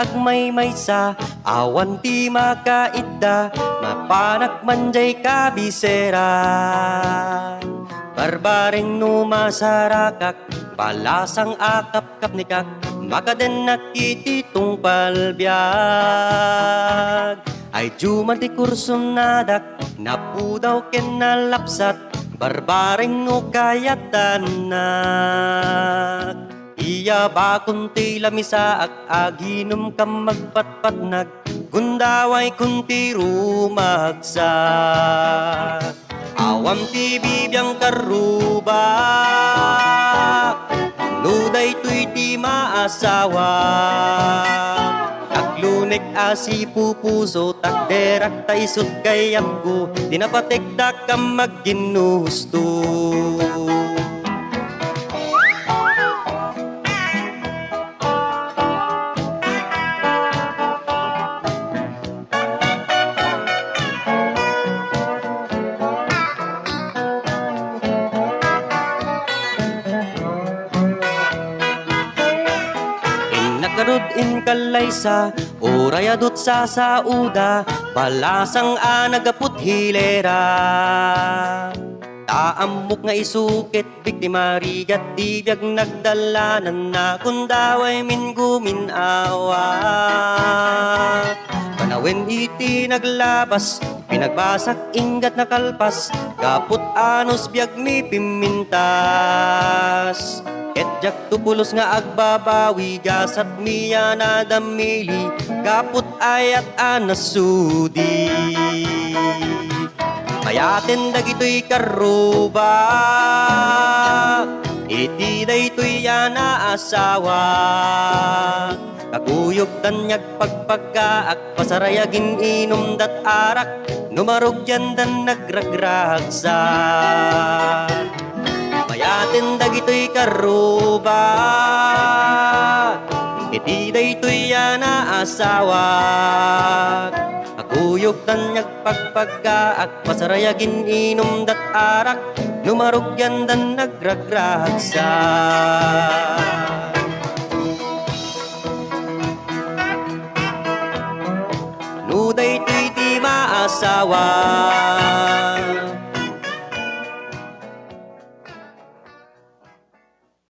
agmay maysa, awan ti makaidda, mapanak manjay kabisera. Barbaring numasarakak, balasang akap-kap nikak, makaden nakititong palbiag. Ay juman ti kursun nadak, napudaw ken nalapsat, barbaring no kayatanak. Iya bakun ti lamisaak, aginum kam magpatpatnag, gundaway kunti rumagsak. Awam ti bibiyang karubak, nuday tuy ti maasawa. Aglunek asi pupuso, takderak ta isut kayam ko, dinapatekdak kam magginusto. Nakarod in kalaysa, orayadot sa sauda, balasang anagaput hilera. Taamok nga isukit, biktima rigat dibiyag nagdalanan na kundaway min guminawa. Panawen iti naglabas, pinagbasak ingat na kalpas, kaput anos biyag mi pimintas. Etjak tupulos nga agbabawi, gasat miya na damili, kaput ayat anasudi. Mayaten dagito'y karuba, iti dayto'y yana asawa. Kakuyog tanyag pagpagkaak, pasarayagin inom dat arak, numarog yan dan nagragragsa. Mayaten dagito'y karuba, iti dayto'y yana asawa. Akuyog tanyag pagpagkaak, pasarayagin inom dat arak, numarog yan dan nagragragsa. Nuday to'y di maasawa,